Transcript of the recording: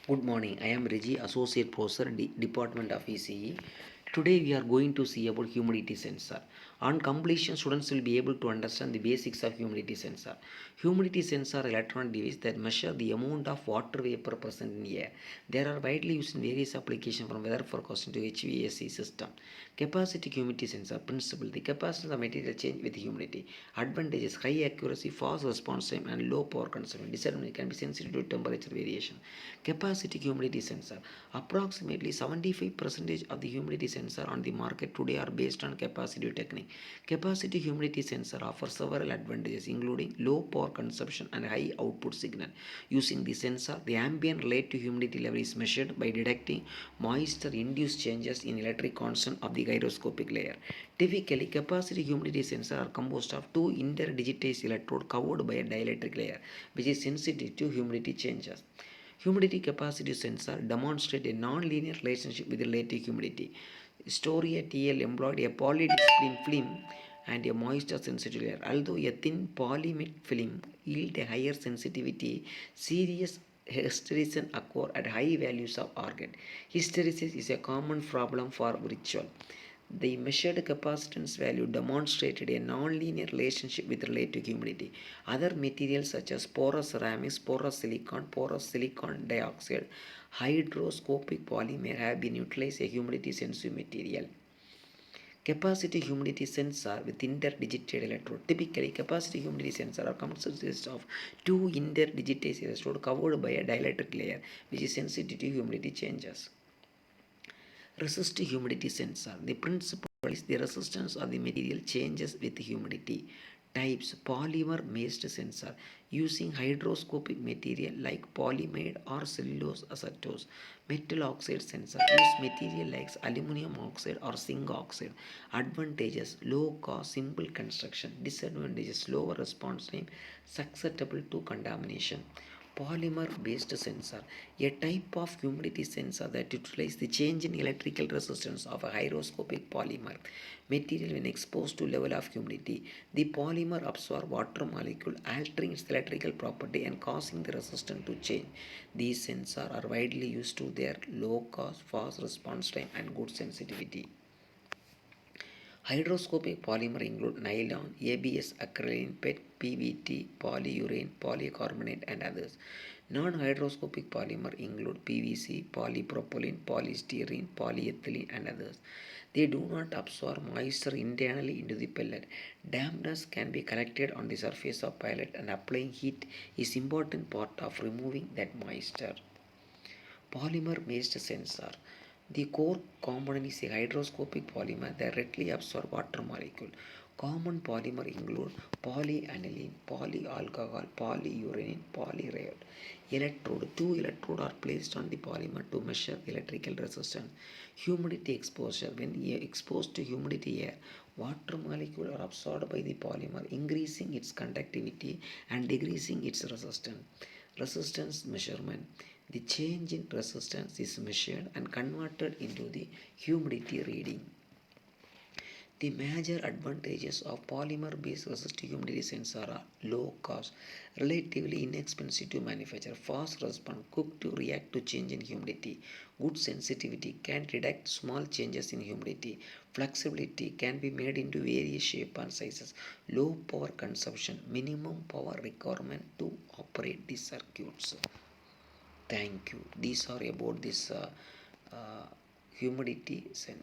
Good morning. I am Reggie, Associate Professor, Department of ECE. Today we are going to see about humidity sensor. On completion, students will be able to understand the basics of humidity sensor. Humidity sensor are electronic device that measure the amount of water vapor present in air. They are widely used in various applications from weather forecasting to HVAC system. Capacity humidity sensor principle. The capacity of the material change with humidity. Advantages: high accuracy, fast response time, and low power consumption. Disadvantage: can be sensitive to temperature variation. Capacity humidity sensor. Approximately 75% of the humidity sensor on the market today are based on capacitive technique. Capacity humidity sensor offers several advantages including low power consumption and high output signal. Using the sensor, the ambient relative humidity level is measured by detecting moisture induced changes in electric constant of the gyroscopic layer. Typically, capacity humidity sensors are composed of two interdigitized electrodes covered by a dielectric layer, which is sensitive to humidity changes. Humidity capacity sensor demonstrate a non-linear relationship with relative humidity. Story at TL employed a polydiscipline film and a moisture sensitive layer. Although a thin polyimide film yield a higher sensitivity, serious hysteresis occur at high values of argon. Hysteresis is a common problem for ritual. The measured capacitance value demonstrated a nonlinear relationship with relative humidity. Other materials such as porous ceramics, porous silicon dioxide, hydroscopic polymer have been utilized as humidity sensitive material. Capacity humidity sensor with interdigitated electrode. Typically, capacity humidity sensor are consist of two interdigitated electrodes covered by a dielectric layer, which is sensitive to humidity changes. Resistive humidity sensor. The principle is the resistance of the material changes with humidity. Types: polymer based sensor using hydroscopic material like polyamide or cellulose acetose. Metal oxide sensor use material like aluminum oxide or zinc oxide. Advantages: low cost, simple construction. Disadvantages: lower response time, susceptible to contamination. Polymer based sensor, a type of humidity sensor that utilizes the change in electrical resistance of a hygroscopic polymer material when exposed to level of humidity. The polymer absorbs water molecule, altering its electrical property and causing the resistance to change. These sensors are widely used to their low cost, fast response time and good sensitivity. Hydroscopic polymer include nylon, ABS, acrylic, PET, PVT, polyurethane, polycarbonate, and others. Non-hydroscopic polymer include PVC, polypropylene, polystyrene, polyethylene, and others. They do not absorb moisture internally into the pellet. Dampness can be collected on the surface of pellet, and applying heat is important part of removing that moisture. Polymer based sensor. The core component is a hydroscopic polymer that readily absorbs water molecule. Common polymer include polyaniline, polyalcohol, polyurethane, polyriode. Electrode. Two electrodes are placed on the polymer to measure electrical resistance. Humidity exposure. When exposed to humidity air, water molecules are absorbed by the polymer, increasing its conductivity and decreasing its resistance. Resistance measurement. The change in resistance is measured and converted into the humidity reading. The major advantages of polymer-based resistive humidity sensor are low cost, relatively inexpensive to manufacture, fast response, quick to react to change in humidity, good sensitivity, can detect small changes in humidity, flexibility, can be made into various shapes and sizes, low power consumption, minimum power requirement to operate the circuits. Thank you. These are about this uh, humidity sensor.